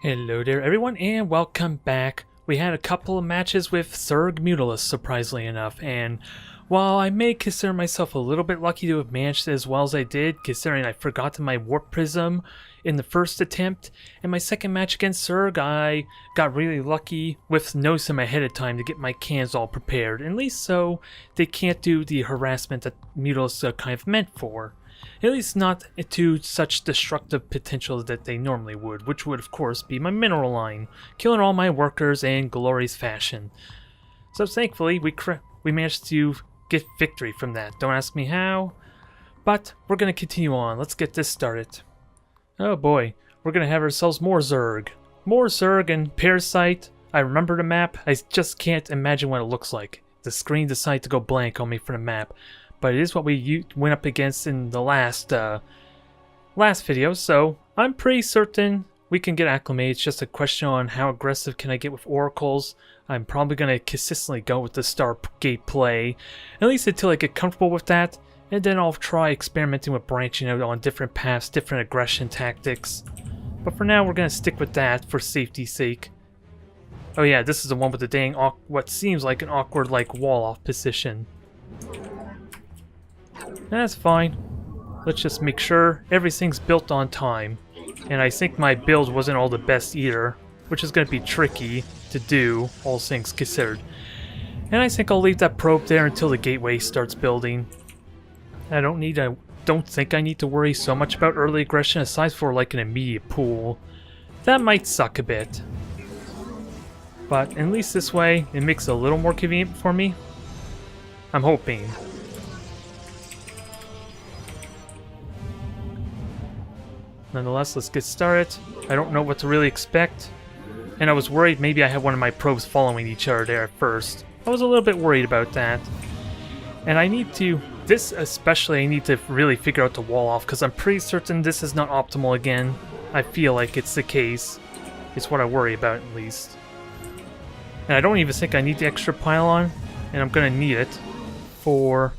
Hello there everyone and welcome back. We had a couple of matches with Zerg Mutalisk, surprisingly enough, and while I may consider myself a little bit lucky to have managed it as well as I did, considering I forgot my Warp Prism in the first attempt, and my second match against Zerg I got really lucky with noticing ahead of time to get my cans all prepared, at least so they can't do the harassment that Mutalisk are kind of meant for. At least not to such destructive potential that they normally would, which would of course be my mineral line, killing all my workers in glorious fashion. So thankfully we managed to get victory from that. Don't ask me how, but we're going to continue on. Let's get this started. Oh boy, we're going to have ourselves more Zerg. More Zerg and Parasite. I remember the map, I just can't imagine what it looks like. The screen decided to go blank on me for the map. But it is what we went up against in the last video, so I'm pretty certain we can get acclimated. It's just a question on how aggressive can I get with oracles. I'm probably going to consistently go with the Stargate play, at least until I get comfortable with that, and then I'll try experimenting with branching out on different paths, different aggression tactics. But for now, we're going to stick with that for safety's sake. Oh yeah, this is the one with the dang what seems like an awkward wall-off position. That's fine. Let's just make sure everything's built on time. And I think my build wasn't all the best either, which is going to be tricky to do, all things considered. And I think I'll leave that probe there until the gateway starts building. I don't think I need to worry so much about early aggression aside for like an immediate pool. That might suck a bit. But at least this way, it makes it a little more convenient for me. I'm hoping. Nonetheless, let's get started. I don't know what to really expect. And I was worried maybe I had one of my probes following each other there at first. I was a little bit worried about that. And I need to, I need to really figure out the wall off because I'm pretty certain this is not optimal again. I feel like it's the case. It's what I worry about at least. And I don't even think I need the extra pylon. And I'm going to need it for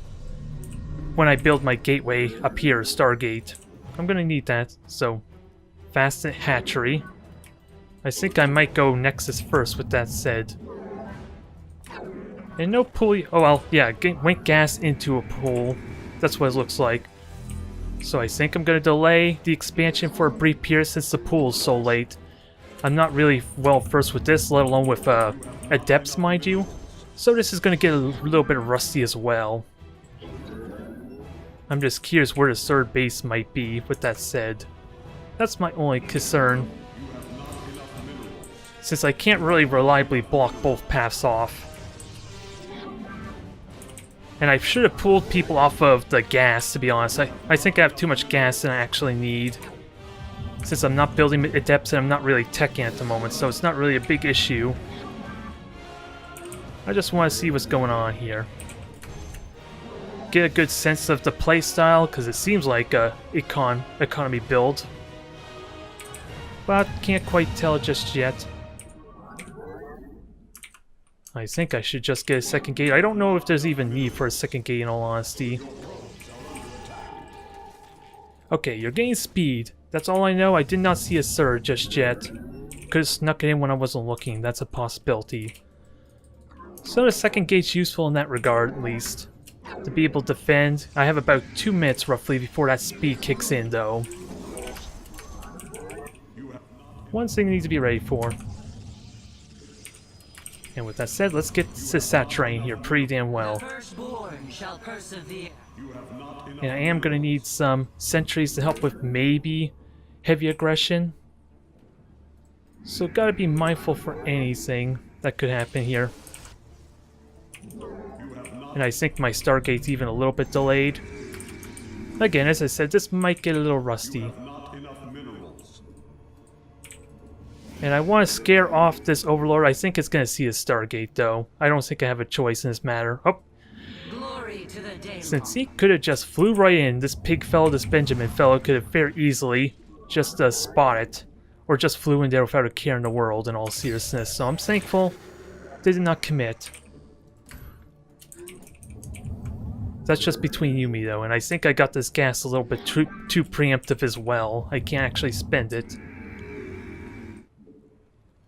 when I build my gateway up here, Stargate. I'm gonna need that, so fasten hatchery. I think I might go Nexus first with that said. And no pulley. Oh well, yeah, went gas into a pool. That's what it looks like. So I think I'm gonna delay the expansion for a brief period since the pool is so late. I'm not really well versed with this, let alone with adepts, mind you. So this is gonna get a little bit rusty as well. I'm just curious where the third base might be, with that said. That's my only concern. Since I can't really reliably block both paths off. And I should have pulled people off of the gas, to be honest. I think I have too much gas than I actually need. Since I'm not building adepts and I'm not really teching at the moment, so it's not really a big issue. I just want to see what's going on here. Get a good sense of the playstyle, because it seems like a economy build. But can't quite tell just yet. I think I should just get a second gate. I don't know if there's even need for a second gate in all honesty. Okay, you're getting speed. That's all I know. I did not see a Zerg just yet. Could have snuck it in when I wasn't looking. That's a possibility. So the second gate's useful in that regard at least. To be able to defend. I have about 2 minutes roughly before that speed kicks in though. One thing I need to be ready for. And with that said, let's get to saturating here pretty damn well. And I am going to need some sentries to help with maybe heavy aggression. So gotta be mindful for anything that could happen here. And I think my Stargate's even a little bit delayed. Again, as I said, this might get a little rusty. And I want to scare off this Overlord. I think it's going to see a Stargate, though. I don't think I have a choice in this matter. Oh! Since he could have just flew right in, this pig fellow, this Benjamin fellow, could have very easily just spot it. Or just flew in there without a care in the world, in all seriousness. So I'm thankful they did not commit. That's just between you and me though, and I think I got this gas a little bit too preemptive as well. I can't actually spend it.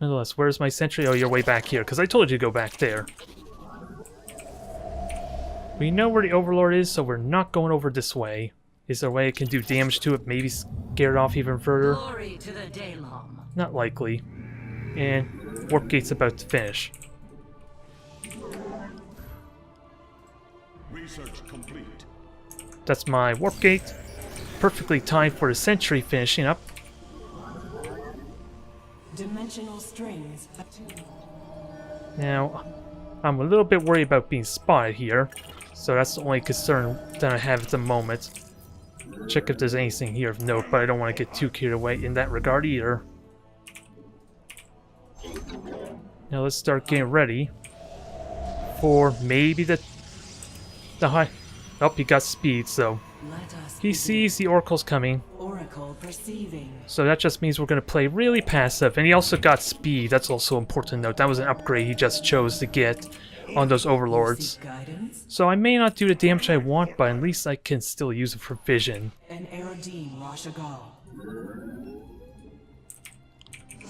Nonetheless, where's my sentry? Oh, you're way back here, because I told you to go back there. We know where the Overlord is, so we're not going over this way. Is there a way I can do damage to it? Maybe scare it off even further? Glory to the Daylom. Not likely. And Warp Gate's about to finish. Research complete. That's my Warp Gate. Perfectly timed for the sentry finishing up. Dimensional strings attuned. Now, I'm a little bit worried about being spotted here, so that's the only concern that I have at the moment. Check if there's anything here of note, but I don't want to get too carried away in that regard either. Now let's start getting ready for maybe the high... Oh, he got speed, so he sees the Oracle's coming. Oracle perceiving. So that just means we're going to play really passive. And he also got speed. That's also important to note. That was an upgrade he just chose to get on those Overlords. So I may not do the damage I want, but at least I can still use it for vision. An Eridine Rashagal.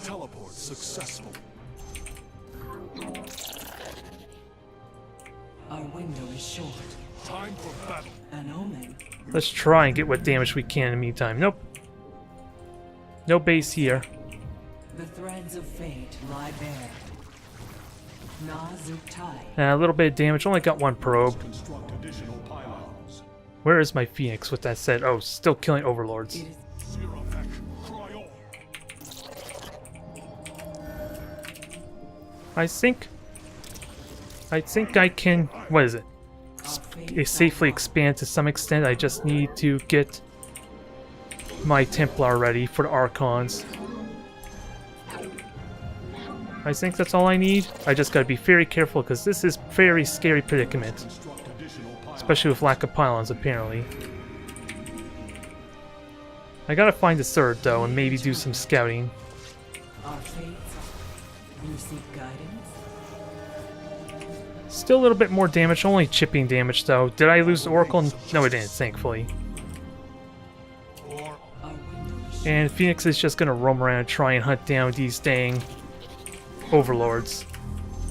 Teleport successful. Our window is short. Time for battle. An omen. Let's try and get what damage we can in the meantime. Nope. No base here. The threads of fate lie bare. Na Zuktai. A little bit of damage. Only got one probe. Construct additional pylons. Where is my Phoenix with that said? Oh, still killing Overlords. It is Zerg, cry on. I think I can... What is it? Safely expand to some extent. I just need to get my Templar ready for the Archons. I think that's all I need. I just gotta be very careful because this is very scary predicament. Construct additional pylons. Especially with lack of pylons, apparently. I gotta find the third, though, and maybe do some scouting. our fates. You seek guidance. Still a little bit more damage, only chipping damage, though. Did I lose the Oracle? No, I didn't, thankfully. Our window is And Phoenix is just gonna roam around and try and hunt down these dang Overlords.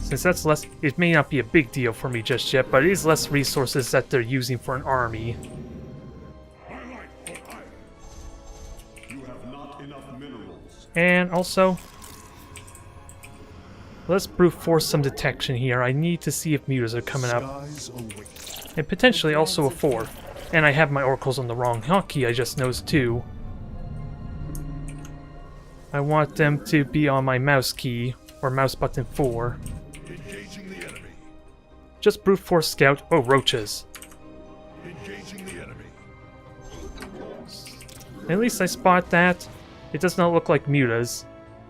Since that's less... It may not be a big deal for me just yet, but it is less resources that they're using for an army. You have not enough minerals. And also... Let's brute force some detection here. I need to see if mutas are coming up. Skies await. And potentially also a fourth. And I have my oracles on the wrong hotkey, I just noticed too. I want them to be on my mouse key, or mouse button 4. Engaging the enemy. Just brute force scout. Oh, roaches. Engaging the enemy. At least I spot that. It does not look like mutas.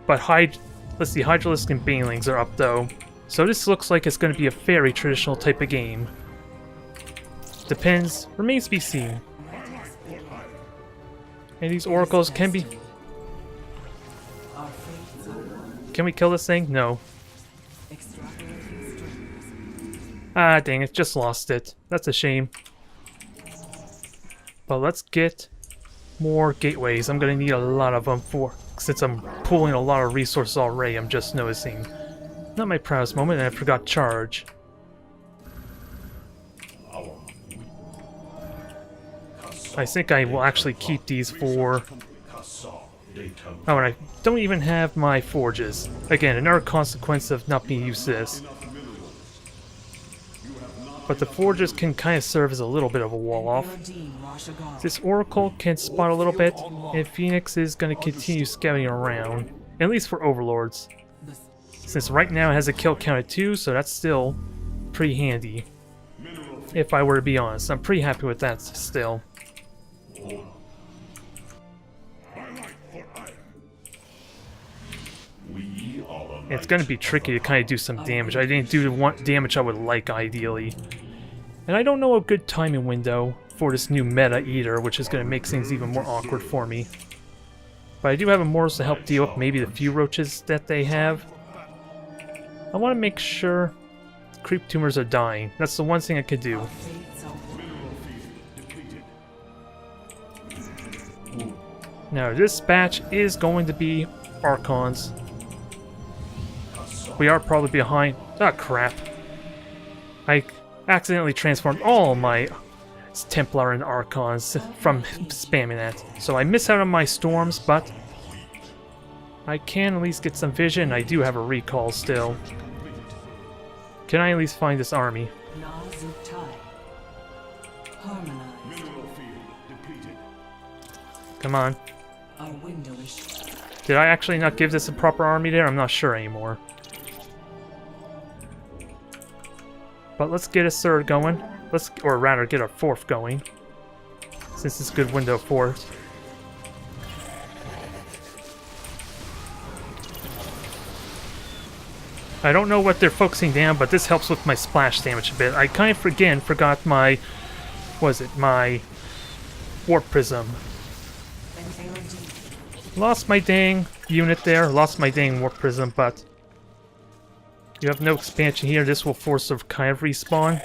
But let's see, Hydralisk and Banelings are up though. So this looks like it's going to be a very traditional type of game. Depends. Remains to be seen. And these oracles can be... our fates are Can we kill this thing? No. extrapolating strings. Ah, dang it. Just lost it. That's a shame. But let's get more gateways. I'm going to need a lot of them since I'm pulling a lot of resources already, I'm just noticing. Not my proudest moment, and I forgot charge. I think I will actually keep these for... Oh, and I don't even have my forges. Again, another consequence of not being used to this. But the forges can kind of serve as a little bit of a wall off. Eridine Rashagal. This Oracle can spot a little bit, and Phoenix is going to continue scouting around, at least for Overlords. The Since right now it has a kill count of 2, so that's still pretty handy. If I were to be honest, I'm pretty happy with that still. It's going to be tricky to kind of do some damage. I didn't do the one damage I would like, ideally. And I don't know a good timing window for this new meta either, which is going to make things even more awkward for me. But I do have Immortals to help deal with maybe the few roaches that they have. I want to make sure creep tumors are dying. That's the one thing I could do. fates are Now, this batch is going to be Archons. We are probably behind. Ah, crap. I accidentally transformed all my Templar and Archons from spamming that. So I miss out on my storms, but I can at least get some vision. I do have a recall still. Can I at least find this army? Come on. Did I actually not give this a proper army there? I'm not sure anymore. But let's get a third going. Or rather, get a fourth going. Since it's a good window for it. I don't know what they're focusing down, but this helps with my splash damage a bit. I kind of forgot my... my Warp Prism. Lost my dang unit there, lost my dang Warp Prism, but you have no expansion here. This will force a kind of respawn.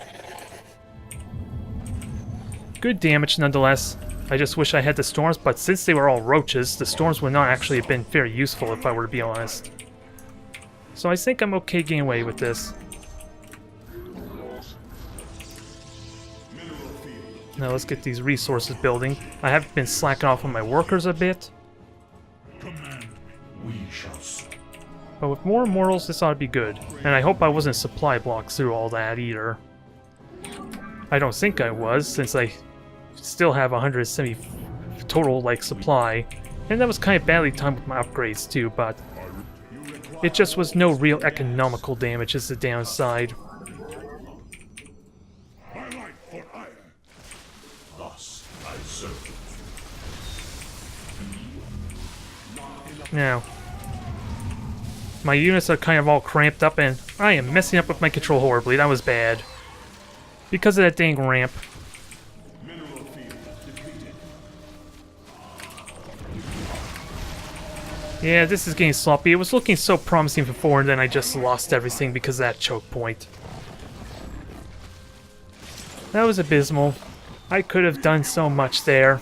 Good damage nonetheless. I just wish I had the storms, but since they were all roaches, the storms would not actually have been very useful if I were to be honest. So I think I'm okay getting away with this. Now let's get these resources building. I have been slacking off on my workers a bit. But with more immortals, this ought to be good. And I hope I wasn't supply blocked through all that either. I don't think I was, since I still have 170 total, like, supply. And that was kind of badly timed with my upgrades too, but it just was no real economical damage is the downside. Now, my units are kind of all cramped up and I am messing up with my control horribly. That was bad. Because of that dang ramp. Yeah, this is getting sloppy. It was looking so promising before and then I just lost everything because of that choke point. That was abysmal. I could have done so much there.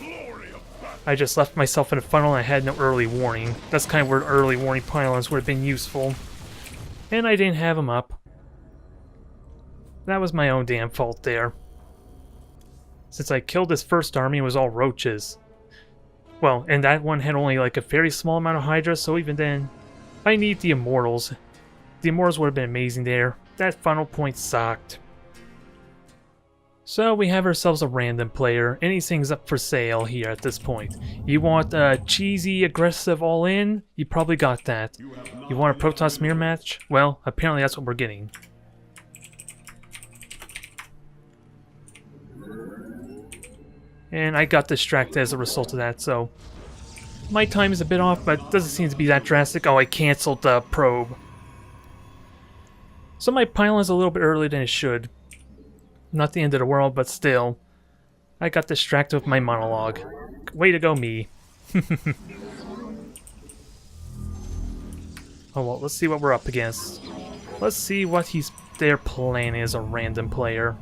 I just left myself in a funnel and I had no early warning. That's kind of where early warning pylons would have been useful. And I didn't have them up. That was my own damn fault there. Since I killed this first army, it was all roaches. Well, and that one had only like a very small amount of Hydra, so even then, I need the Immortals. The Immortals would have been amazing there. That funnel point sucked. So we have ourselves a random player. Anything's up for sale here at this point. You want a cheesy, aggressive all-in? You probably got that. You want a Protoss mirror match? Well, apparently that's what we're getting. And I got distracted as a result of that, so my time is a bit off, but it doesn't seem to be that drastic. Oh, I canceled the probe. So my pylon is a little bit earlier than it should. Not the end of the world, but still. I got distracted with my monologue. Way to go, me. Oh well, let's see what we're up against. Let's see what their plan is, a random player.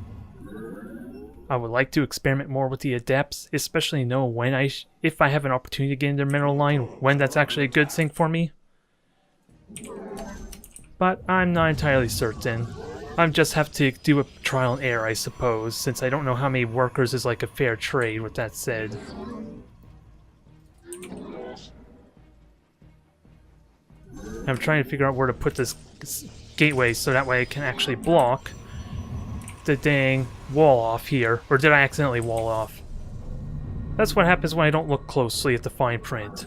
I would like to experiment more with the adepts, especially know when if I have an opportunity to get in their mineral line, when that's actually a good thing for me. But I'm not entirely certain. I just have to do a trial and error, I suppose, since I don't know how many workers is like a fair trade, with that said. I'm trying to figure out where to put this gateway so that way I can actually block the dang wall off here. Or did I accidentally wall off? That's what happens when I don't look closely at the fine print.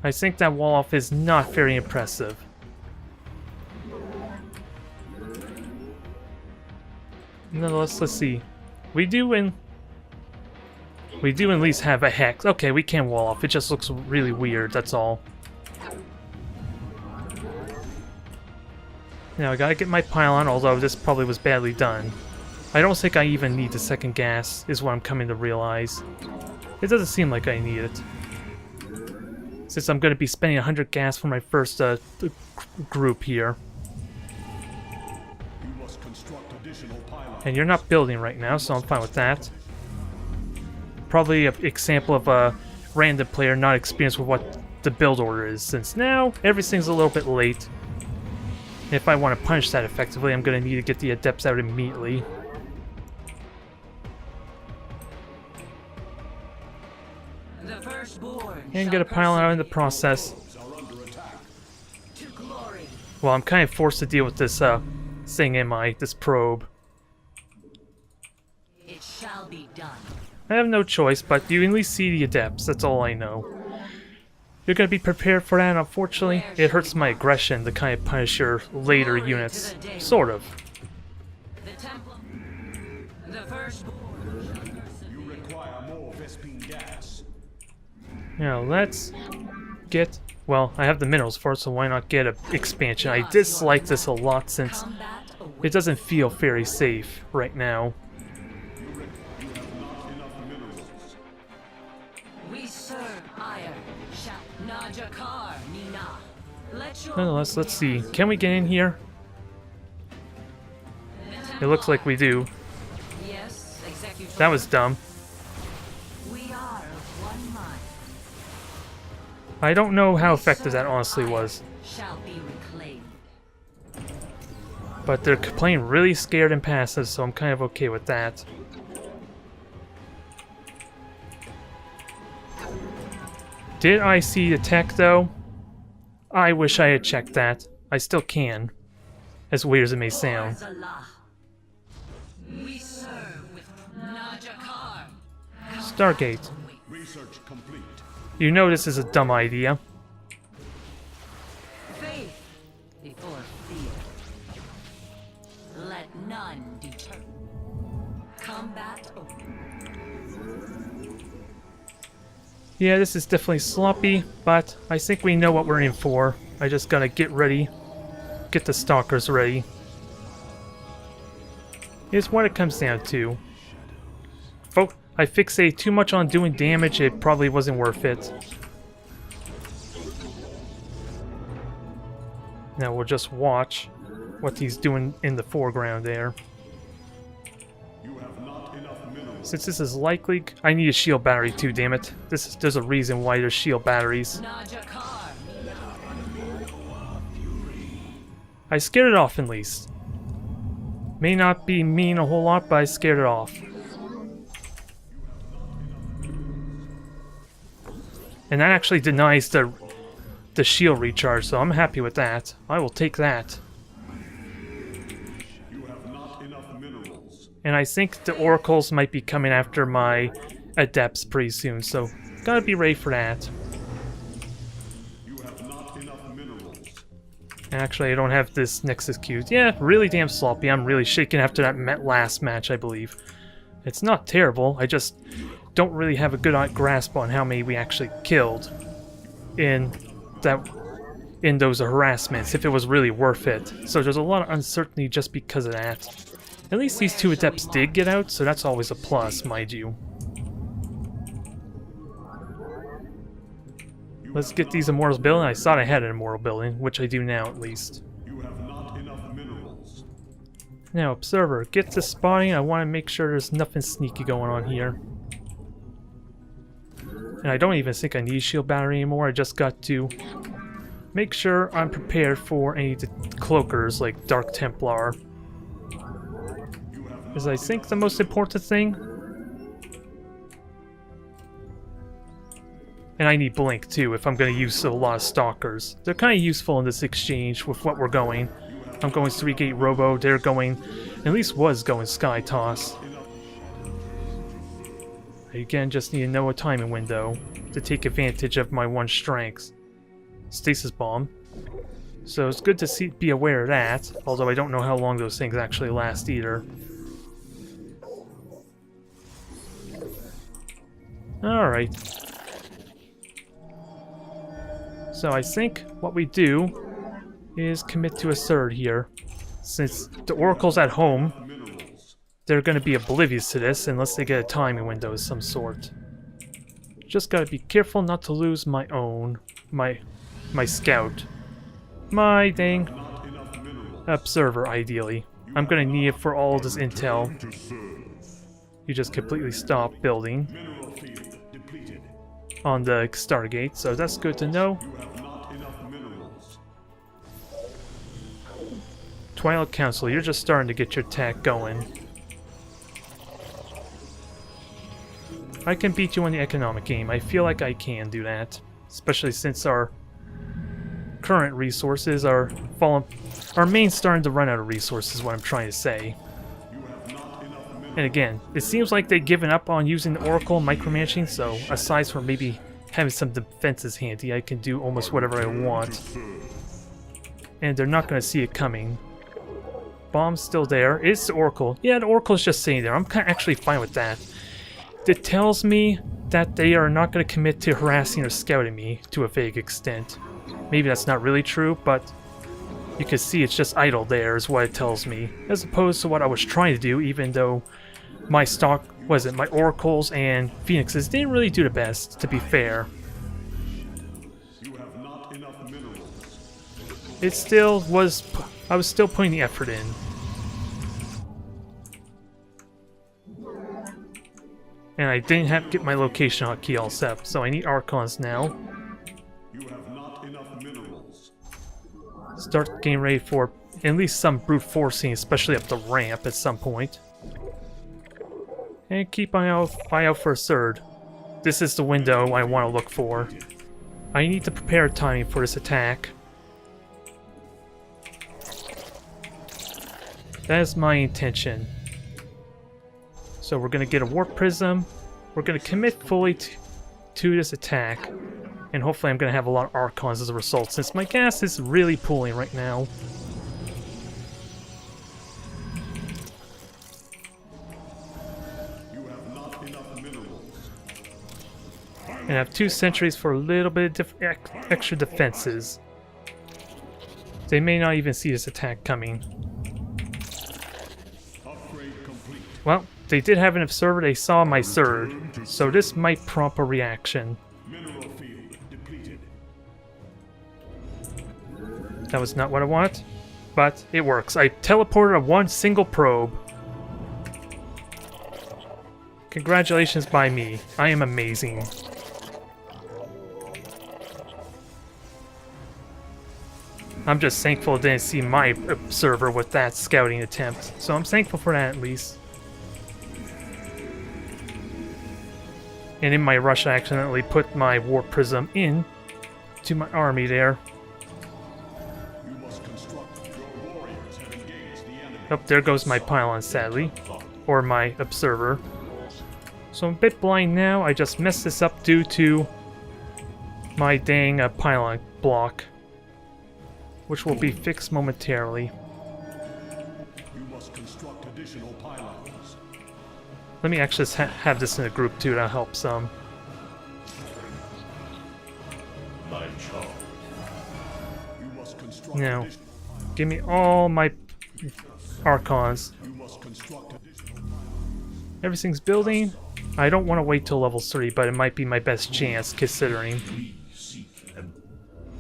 I think that wall off is not very impressive. Nonetheless, let's see. We do at least have a hex. Okay, we can wall off. It just looks really weird, that's all. Now I gotta get my pylon, although this probably was badly done. I don't think I even need the second gas, is what I'm coming to realize. It doesn't seem like I need it. Since I'm going to be spending 100 gas for my first group here. And you're not building right now, so I'm fine with that. Probably an example of random player not experienced with what the build order is, since now everything's a little bit late. If I want to punish that effectively, I'm going to need to get the adepts out immediately. The firstborn And shall get a pile out in the persevere process. Are under attack. to glory. Well, I'm kind of forced to deal with this thing in this probe. It shall be done. I have no choice, but you at least see the adepts, that's all I know. You're going to be prepared for that, unfortunately. It hurts my aggression to kind of punish your later units. Sort of. The Templar. The firstborn. You require more Vespine gas. Now, let's get... Well, I have the minerals for it, so why not get an expansion? I dislike this a lot since Combat awaits. it doesn't feel very safe right now. We serve ire. Shall Najakar Nina. Let your Nonetheless, let's see. Can we get in here? It looks like we do. Yes, executor. That was dumb. We are of one mind. I don't know how effective that honestly was. Shall be reclaimed. But they're playing really scared and passive, so I'm kind of okay with that. Did I see the tech, though? I wish I had checked that. I still can. As weird as it may sound. Zalah. We serve with Najakar. Stargate. Research complete. You know this is a dumb idea. Faith before fear. Let none deter. Combat over. Yeah, this is definitely sloppy, but I think we know what we're in for. I just gotta get ready. Get the stalkers ready. Here's what it comes down to. I fixate too much on doing damage, it probably wasn't worth it. Now we'll just watch what he's doing in the foreground there. You have not enough minerals. Since this is likely... I need a shield battery too, damn it. There's a reason why there's shield batteries. Najakar. I scared it off at least. May not be mean a whole lot, but I scared it off. And that actually denies the shield recharge, so I'm happy with that. I will take that. You have not enough minerals. And I think the oracles might be coming after my adepts pretty soon, so gotta be ready for that. You have not enough minerals. And actually, I don't have this Nexus queued. Yeah, really damn sloppy. I'm really shaken after that last match, I believe. It's not terrible, I just don't really have a good grasp on how many we actually killed in those harassments, if it was really worth it. So there's a lot of uncertainty just because of that. At least these two adepts did get out, so that's always a plus, mind you. Let's get these immortals building. I thought I had an immortal building, which I do now at least. You have not enough minerals. Now, observer, get to spotting. I want to make sure there's nothing sneaky going on here. And I don't even think I need shield battery anymore. I just got to make sure I'm prepared for any cloakers like Dark Templar. Is I think the most important thing. And I need Blink too if I'm going to use a lot of Stalkers. They're kind of useful in this exchange with what we're going. I'm going 3-gate Robo, they're going, at least was going Sky Toss. I again just need to know a timing window to take advantage of my one strength. Stasis Bomb. So it's good to be aware of that, although I don't know how long those things actually last either. Alright. So I think what we do is commit to a third here. Since the Oracle's at home, they're going to be oblivious to this unless they get a timing window of some sort. Just gotta be careful not to lose my own, my scout. My dang observer, ideally. I'm gonna need it for all this intel. You just completely stop building. Mineral field depleted. on the Stargate, so that's good to know. You have not enough minerals. Twilight Council, you're just starting to get your attack going. I can beat you in the economic game. I feel like I can do that. Especially since our current resources are falling. Our main's starting to run out of resources, is what I'm trying to say. You have not enough minerals. And again, it seems like they've given up on using the Oracle and micromanaging, so aside from maybe having some defenses handy, I can do almost whatever I want. And they're not going to see it coming. Bomb's still there. It's the Oracle. Yeah, the Oracle's just sitting there. I'm actually fine with that. It tells me that they are not going to commit to harassing or scouting me to a vague extent. Maybe that's not really true, but you can see it's just idle there is what it tells me. As opposed to what I was trying to do, even though my my Oracles and Phoenixes didn't really do the best, to be fair. You have not enough minerals. It still was, I was still putting the effort in. And I didn't have to get my location hotkey all set up, so I need Archons now. You have not enough minerals. Start getting ready for at least some brute forcing, especially up the ramp at some point. And keep an eye out for a Zerg. This is the window I want to look for. I need to prepare timing for this attack. That is my intention. So we're going to get a Warp Prism. We're going to commit fully to this attack. And hopefully I'm going to have a lot of Archons as a result, since my gas is really pooling right now. You have not enough minerals. And I have 2 sentries for a little bit of extra defenses. They may not even see this attack coming. Upgrade complete. Well, they did have an observer, they saw my Zerg, so this might prompt a reaction. Mineral field depleted. That was not what I wanted, but it works. I teleported a one single probe. Congratulations by me. I am amazing. I'm just thankful I didn't see my observer with that scouting attempt, so I'm thankful for that at least. And in my rush, I accidentally put my Warp Prism in to my army there. You must construct. Your warriors have engaged the enemy. Oh, there goes my pylon, sadly. Or my observer. So I'm a bit blind now. I just messed this up due to my dang pylon block, which will be fixed momentarily. You must construct additional pylons. Let me actually just have this in a group too, that'll help some. You must construct Now, additional. give me all my Archons. You must construct additional. Everything's building. I don't want to wait till level 3, but it might be my best chance, considering.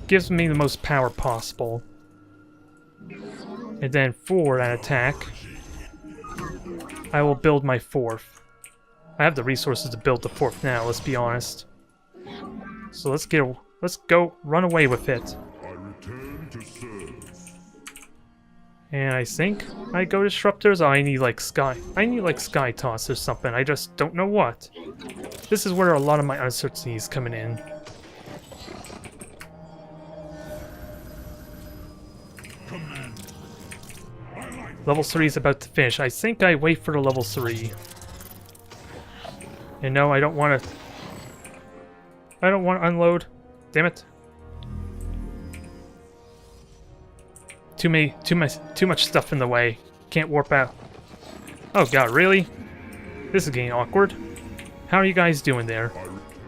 Gives me the most power possible. And then for that attack, I will build my 4th. I have the resources to build the 4th now, let's be honest. So let's go run away with it. I return to serve. And I think I go disruptors. Oh, I need like sky toss or something. I just don't know what. This is where a lot of my uncertainty is coming in. Level 3 is about to finish. I think I wait for the level 3. And no, I don't want to. I don't want to unload. Damn it. Too much stuff in the way. Can't warp out. Oh god, really? This is getting awkward. How are you guys doing there?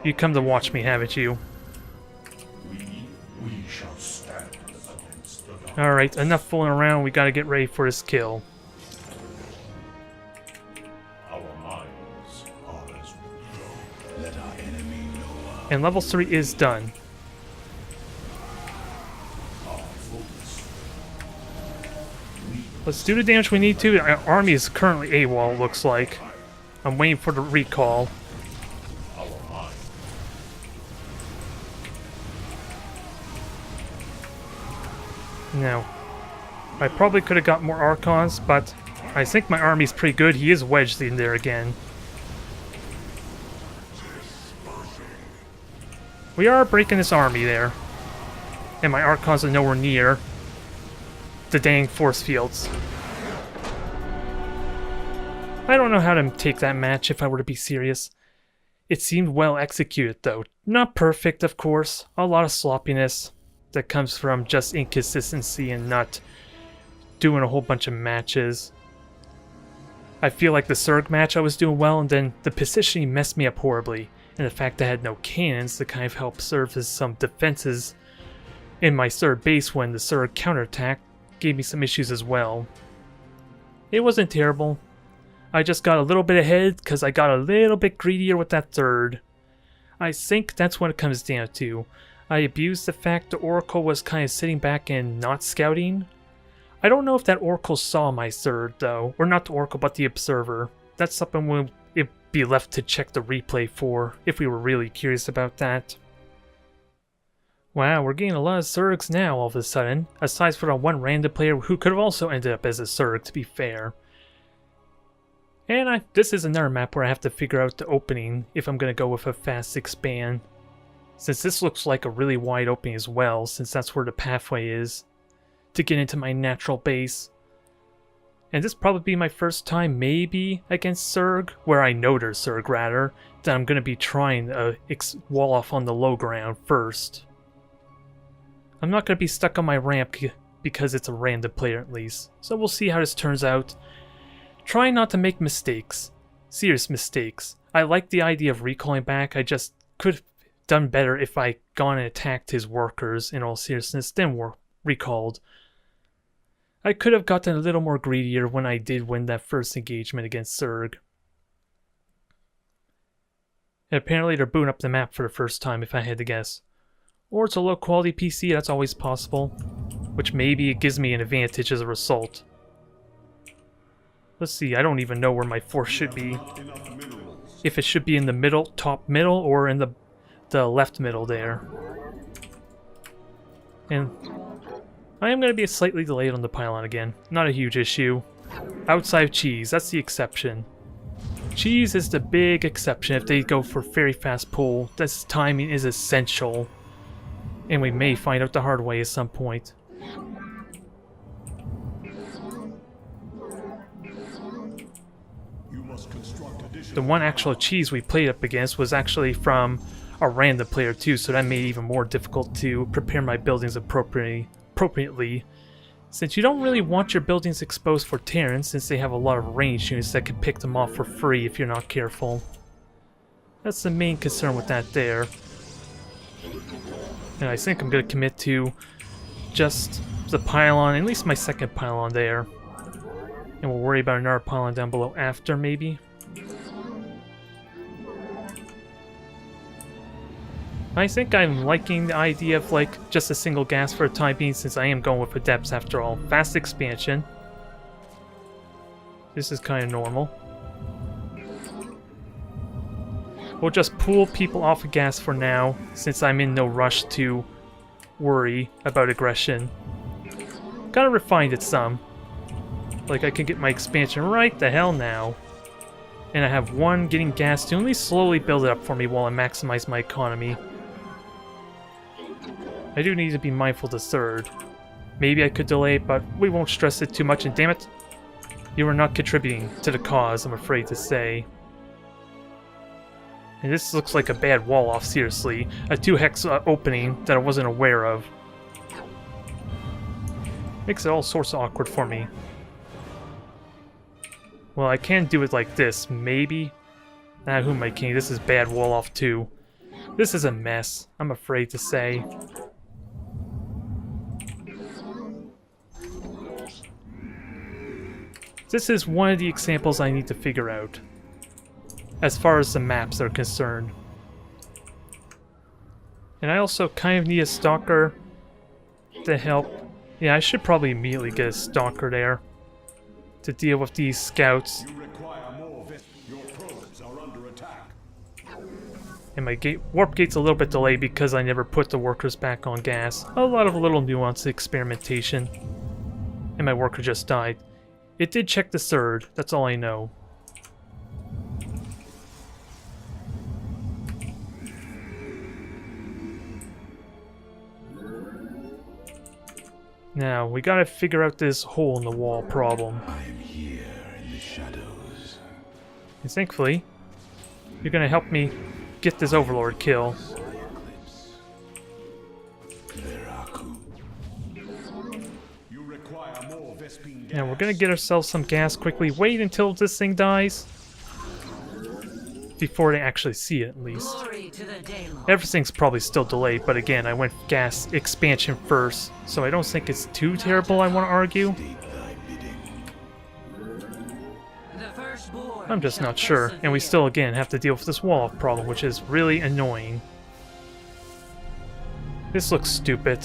You come to watch me, haven't you? We shall stand against the dark. Alright, enough fooling around. We gotta get ready for this kill. Our minds are as we go. Let our enemy know our And level 3 is done. focus. Let's do the damage we need to. Our army is currently AWOL, it looks like. I'm waiting for the recall. Our minds. No. I probably could have got more Archons, but I think my army's pretty good. He is wedged in there again. We are breaking this army there. And my Archons are nowhere near the dang force fields. I don't know how to take that match if I were to be serious. It seemed well executed though. Not perfect, of course. A lot of sloppiness that comes from just inconsistency and not doing a whole bunch of matches. I feel like the Zerg match I was doing well, and then the positioning messed me up horribly. And the fact I had no cannons to kind of help serve as some defenses in my Zerg base when the Zerg counterattack gave me some issues as well. It wasn't terrible. I just got a little bit ahead because I got a little bit greedier with that third. I think that's what it comes down to. I abused the fact the Oracle was kind of sitting back and not scouting. I don't know if that Oracle saw my third though, or not the Oracle but the Observer. That's something we'll be left to check the replay for if we were really curious about that. Wow, we're getting a lot of Zergs now all of a sudden, aside from that one random player who could have also ended up as a Zerg, to be fair. And this is another map where I have to figure out the opening if I'm going to go with a fast expand. Since this looks like a really wide opening as well, since that's where the pathway is to get into my natural base. And this probably be my first time maybe against Zerg, where I know there's Zerg rather, that I'm going to be trying to wall off on the low ground first. I'm not going to be stuck on my ramp because it's a random player at least, so we'll see how this turns out. Try not to make mistakes. Serious mistakes. I like the idea of recalling back, I just could have done better if I gone and attacked his workers in all seriousness, then recalled. I could have gotten a little more greedier when I did win that first engagement against Zerg. And apparently they're booting up the map for the first time if I had to guess. Or it's a low quality PC, that's always possible. Which maybe it gives me an advantage as a result. Let's see, I don't even know where my force should be. If it should be in the middle, top middle, or in the left middle there. And I am going to be slightly delayed on the pylon again. Not a huge issue. Outside of cheese, that's the exception. Cheese is the big exception if they go for very fast pull. This timing is essential. And we may find out the hard way at some point. The one actual cheese we played up against was actually from a random player too, so that made it even more difficult to prepare my buildings appropriately, since you don't really want your buildings exposed for Terrans since they have a lot of ranged units that can pick them off for free if you're not careful. That's the main concern with that there. And I think I'm going to commit to just the pylon, at least my second pylon there. And we'll worry about another pylon down below after, maybe. I think I'm liking the idea of like just a single gas for the time being since I am going with adepts after all. Fast expansion. This is kind of normal. We'll just pull people off of gas for now since I'm in no rush to worry about aggression. Gotta refine it some. Like I can get my expansion right the hell now. And I have one getting gas to at least slowly build it up for me while I maximize my economy. I do need to be mindful of the third. Maybe I could delay it, but we won't stress it too much, and damn it, you are not contributing to the cause, I'm afraid to say. And this looks like a bad wall off, seriously. A 2-hex opening that I wasn't aware of. Makes it all sorts of awkward for me. Well, I can do it like this, maybe? Ah, who am I kidding? This is bad wall off too. This is a mess, I'm afraid to say. This is one of the examples I need to figure out, as far as the maps are concerned. And I also kind of need a stalker to help. Yeah, I should probably immediately get a stalker there to deal with these scouts. You require more. Your probes are under attack. And my warp gate's a little bit delayed because I never put the workers back on gas. A lot of little nuanced experimentation. And my worker just died. It did check the third, that's all I know. Now, we gotta figure out this hole in the wall problem. I am here in the shadows. And thankfully, you're gonna help me get this Overlord kill. Now we're gonna get ourselves some gas quickly. Wait until this thing dies. Before they actually see it, at least. Everything's probably still delayed, but again, I went gas expansion first, so I don't think it's too terrible, I want to argue. I'm just not sure, and we still, again, have to deal with this wall problem, which is really annoying. This looks stupid.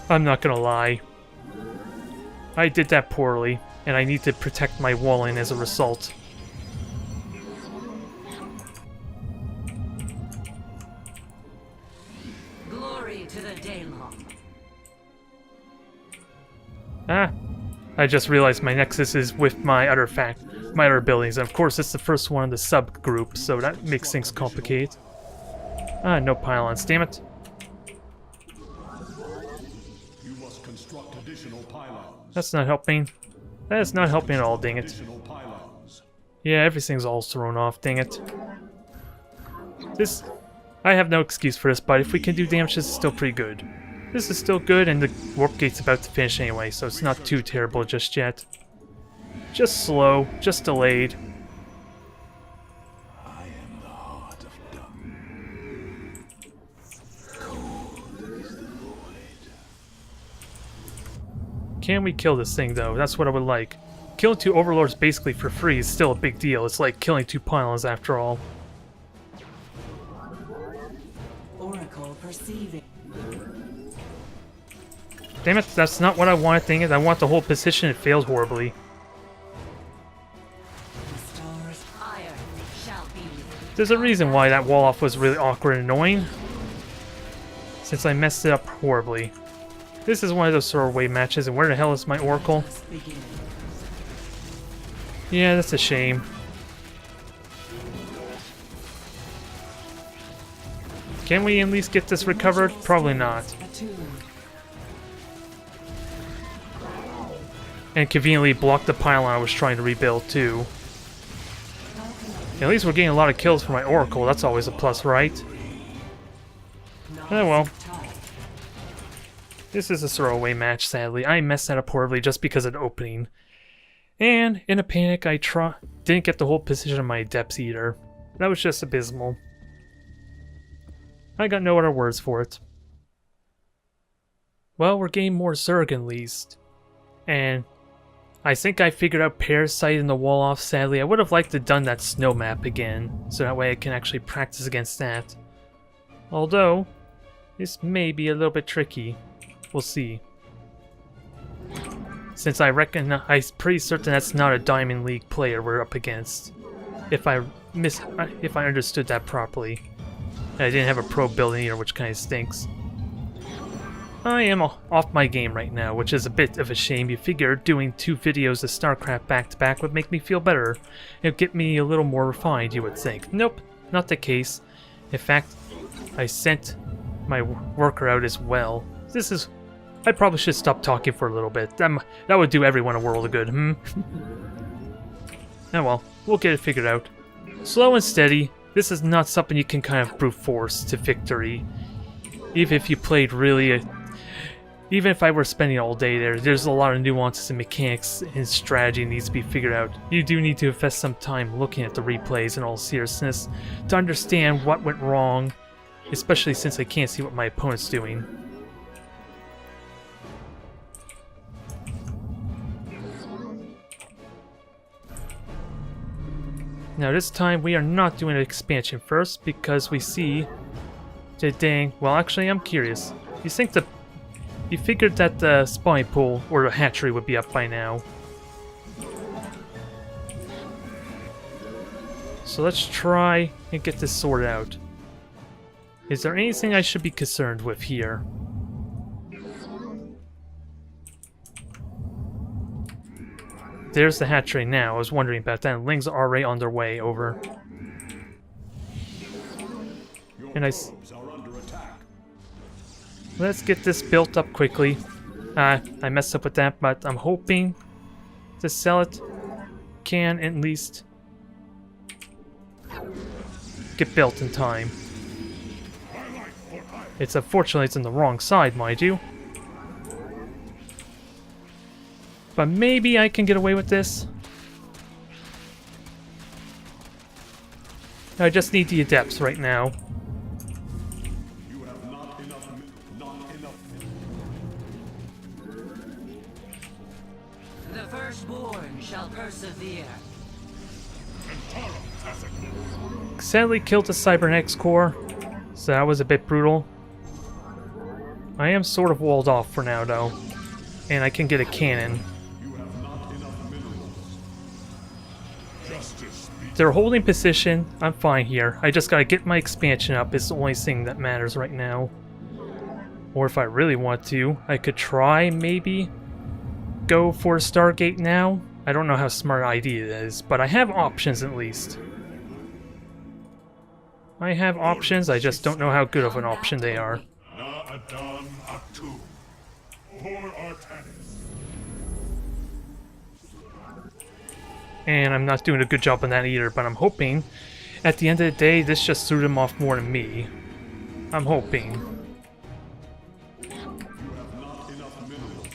I'm not gonna lie. I did that poorly, and I need to protect my walling as a result. Glory to the Daylong. Ah, I just realized my nexus is with my other my other abilities, and of course it's the first one in the subgroup, so that makes things complicated. Ah, no pylons, damn it. You must construct additional pylons. That's not helping. That is not helping at all, dang it. Additional pylons. Yeah, everything's all thrown off, dang it. I have no excuse for this, but if we can do damage, this is still pretty good. This is still good, and the warp gate's about to finish anyway, so it's not too terrible just yet. Just slow, just delayed. I am the heart of dawn. Cold is the void. Can we kill this thing, though? That's what I would like. Killing 2 Overlords basically for free is still a big deal. It's like killing 2 pylons after all. Oracle perceiving. Damn it, that's not what I wanted, dang it. I want the whole position, it fails horribly. The stars ire shall be. There's a reason why that wall off was really awkward and annoying. Since I messed it up horribly. This is one of those throwaway matches, and where the hell is my Oracle? Yeah, that's a shame. Can we at least get this recovered? Probably not. And conveniently blocked the pylon I was trying to rebuild too. At least we're getting a lot of kills for my Oracle, that's always a plus, right? Oh well. This is a throwaway match, sadly. I messed that up horribly just because of the opening. And, in a panic, I didn't get the whole position of my Adepts either. That was just abysmal. I got no other words for it. Well, we're getting more Zerg at least. And I think I figured out Parasite in the wall off, sadly. I would have liked to have done that snow map again, so that way I can actually practice against that. Although, this may be a little bit tricky. We'll see. Since I'm pretty certain that's not a Diamond League player we're up against. If I understood that properly. And I didn't have a pro building either, which kind of stinks. I am off my game right now, which is a bit of a shame. You figure doing 2 videos of Starcraft back-to-back would make me feel better. It would get me a little more refined, you would think. Nope, not the case. In fact, I sent my worker out as well. I probably should stop talking for a little bit. That would do everyone a world of good, Oh well, we'll get it figured out. Slow and steady. This is not something you can kind of brute force to victory. Even if you played really... even if I were spending all day there's a lot of nuances and mechanics and strategy needs to be figured out. You do need to invest some time looking at the replays in all seriousness to understand what went wrong, especially since I can't see what my opponent's doing. Now this time we are not doing an expansion first because we see well actually I'm curious. You figured that the spawning pool or the hatchery would be up by now. So let's try and get this sorted out. Is there anything I should be concerned with here? There's the hatchery now. I was wondering about that. Lings are already on their way over. And let's get this built up quickly. I messed up with that, but I'm hoping to sell it. Can at least get built in time. It's unfortunately it's in the wrong side, mind you. But maybe I can get away with this. I just need the adepts right now. You have not enough. The firstborn shall persevere. Sadly killed the Cybernetics core, so that was a bit brutal. I am sort of walled off for now though, and I can get a cannon. You have not enough minerals. Justice be They're holding position. I'm fine here. I just gotta get my expansion up. It's the only thing that matters right now. Or if I really want to, I could try maybe go for a Stargate now. I don't know how smart an idea it is, but I have options at least. I have options, I just don't know how good of an option they are. Na Adan Atu. Por Artanis. And I'm not doing a good job on that either, but I'm hoping at the end of the day this just threw them off more than me. I'm hoping. You have not enough minerals.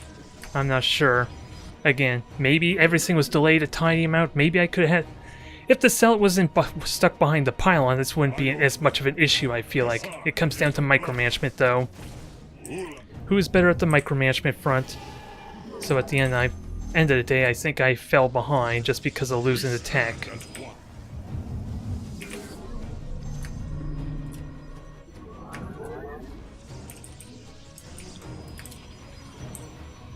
I'm not sure. Again, maybe everything was delayed a tiny amount. Maybe I could have had... If the cell wasn't stuck behind the pylon, this wouldn't be as much of an issue, I feel like. It comes down to micromanagement, though. Who is better at the micromanagement front? So at the end of the day, I think I fell behind just because of losing the tech.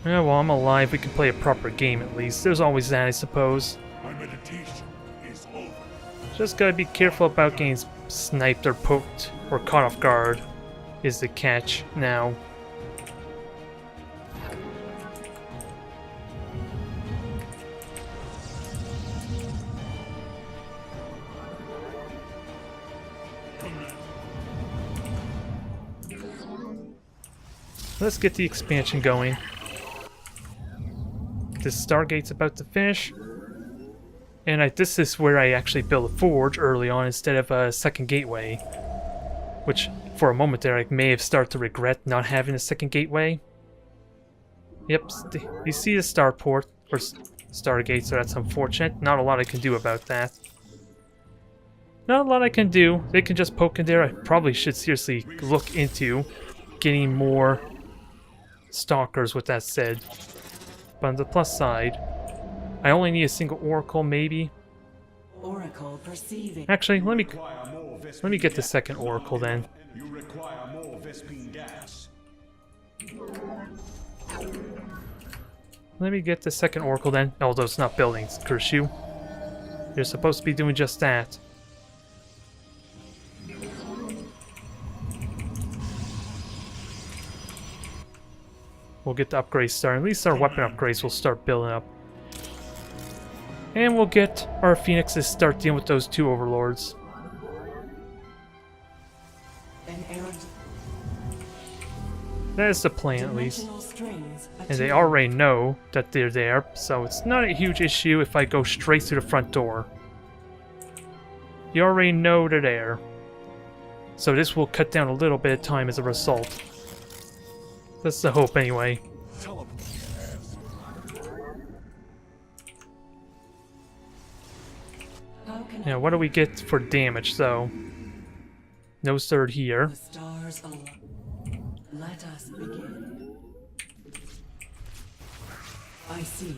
Yeah, well, I'm alive. We can play a proper game at least. There's always that, I suppose. My meditation is over. Just gotta be careful about getting sniped or poked or caught off guard, is the catch now. Let's get the expansion going. This Stargate's about to finish. And this is where I actually built a forge early on instead of a second gateway. Which, for a moment there, I may have started to regret not having a second gateway. Yep, you see the starport, or Stargate, so that's unfortunate. Not a lot I can do about that. Not a lot I can do. They can just poke in there. I probably should seriously look into getting more stalkers with that said. But on the plus side, I only need a single oracle, maybe. Oracle perceiving. Actually, let me Require more get the second oracle then. You require more Vespine gas. Let me get the second oracle then. Although it's not buildings, curse you. You're supposed to be doing just that. We'll get the upgrades started. At least our weapon upgrades will start building up. And we'll get our phoenixes start dealing with those two overlords. An errant. That is the plan, at least. Dimensional strings And they already know that they're there, so it's not a huge issue if I go straight through the front door. You already know they're there. So this will cut down a little bit of time as a result. That's the hope, anyway. Now, what do we get for damage, though? No third here. The stars alone. Let us begin. I see.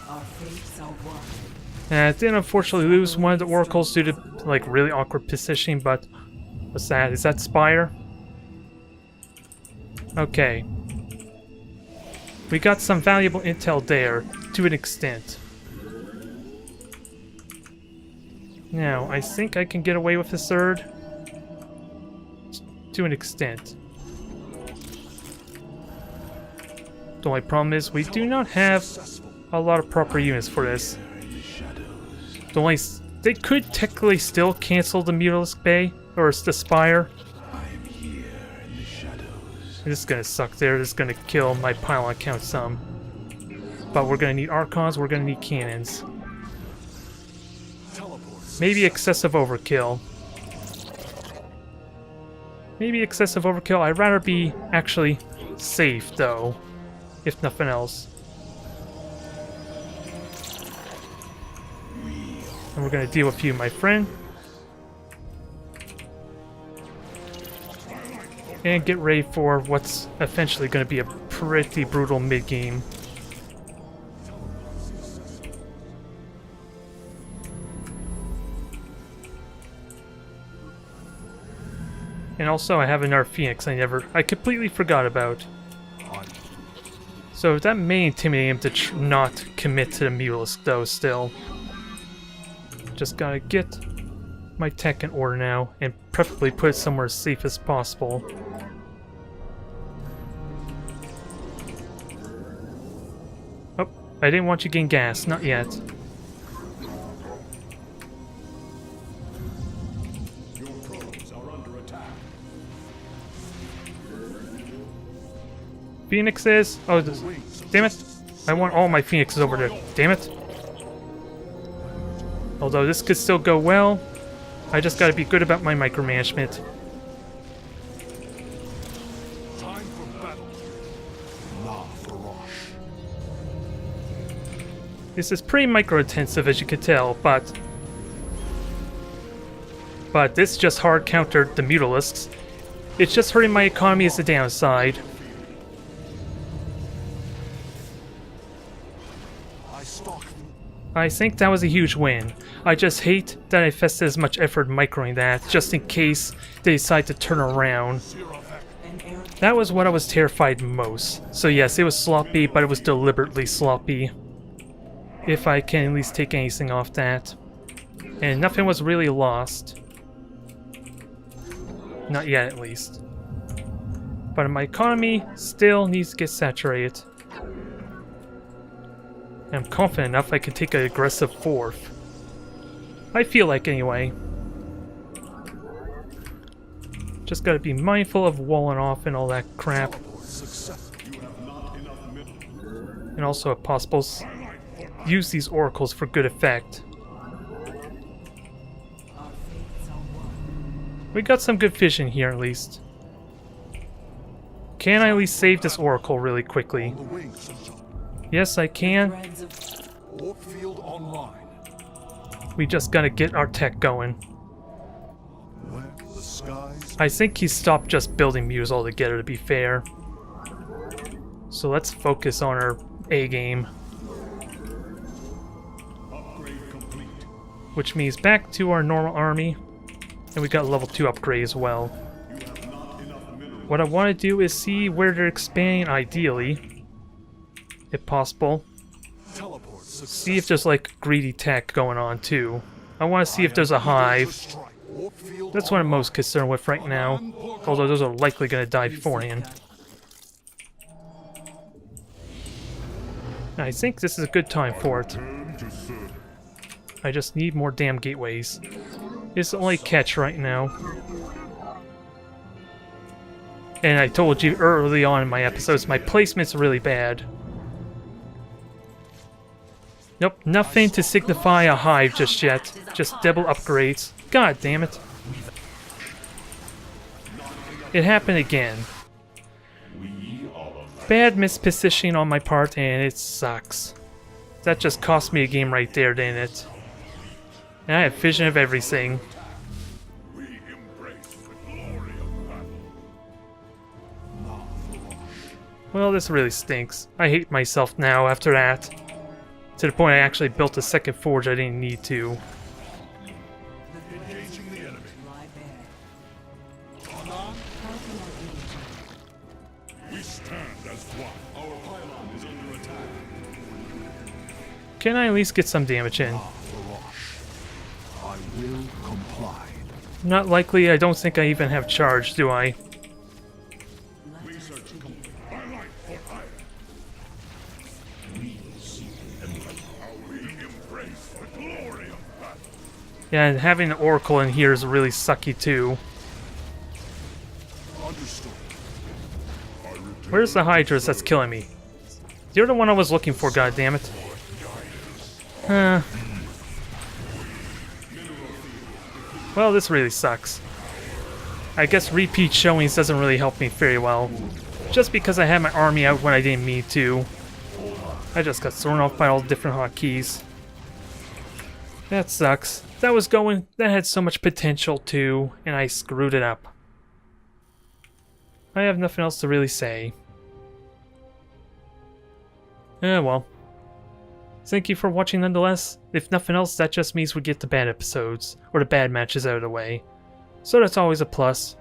Our fates are one. And I did unfortunately lose one of the oracles due to like really awkward positioning, but what's that? Is that Spire? Okay. We got some valuable intel there, to an extent. Now, I think I can get away with this third. To an extent. The only problem is we do not have a lot of proper units for this. The only... They could technically still cancel the Mutalisk Bay, or the Spire. This is gonna suck there. This is gonna kill my pylon count some. But we're gonna need Archons, we're gonna need cannons. Maybe excessive overkill. Maybe excessive overkill. I'd rather be actually safe, though, if nothing else. And we're gonna deal with you, my friend. And get ready for what's eventually gonna be a pretty brutal mid-game. And also I have another Phoenix I completely forgot about. So that may intimidate him to not commit to the Mutalisk though still. Just gotta get my tech in order now and preferably put it somewhere as safe as possible. Oh, I didn't want you getting gas, not yet. Phoenixes? Oh, damn it. I want all my Phoenixes over there. Damn it. Although this could still go well, I just gotta be good about my micromanagement. Time for battle. This is pretty micro-intensive as you can tell, but this just hard countered the Mutalisks. It's just hurting my economy as the downside. I think that was a huge win. I just hate that I invested as much effort microing that, just in case they decide to turn around. That was what I was terrified most. So yes, it was sloppy, but it was deliberately sloppy. If I can at least take anything off that. And nothing was really lost. Not yet, at least. But my economy still needs to get saturated. I'm confident enough I can take an aggressive fourth. I feel like, anyway. Just gotta be mindful of walling off and all that crap. And also, if possible, use these oracles for good effect. We got some good vision here, at least. Can I at least save this oracle really quickly? Yes, I can. We just gotta get our tech going. I think he stopped just building mutants altogether, to be fair. So let's focus on our A game. Which means back to our normal army. And we got level 2 upgrade as well. What I want to do is see where they're expanding ideally. If possible. See if there's like greedy tech going on too. I want to see if there's a hive. That's what I'm most concerned with right now. Although those are likely going to die beforehand. I think this is a good time for it. I just need more damn gateways. It's the only catch right now. And I told you early on in my episodes, my placement's really bad. Nope, nothing to signify a hive just yet. Just double upgrades. God damn it. It happened again. Bad mispositioning on my part, and it sucks. That just cost me a game right there, didn't it? And I have vision of everything. Well, this really stinks. I hate myself now after that. To the point I actually built a second forge I didn't need to. Can I at least get some damage in? will comply. Not likely. I don't think I even have charge, do I? Research complete. My life for hire. We seek how we embrace the glory of battle. Yeah, and having an Oracle in here is really sucky too. Understood. Where's the Hydras that's killing me? You're the one I was looking for, goddammit. Well, this really sucks. I guess repeat showings doesn't really help me very well. Just because I had my army out when I didn't mean to. I just got thrown off by all the different hotkeys. That sucks. That had so much potential too, and I screwed it up. I have nothing else to really say. Well. Thank you for watching nonetheless. If nothing else, that just means we get the bad episodes, or the bad matches out of the way. So that's always a plus.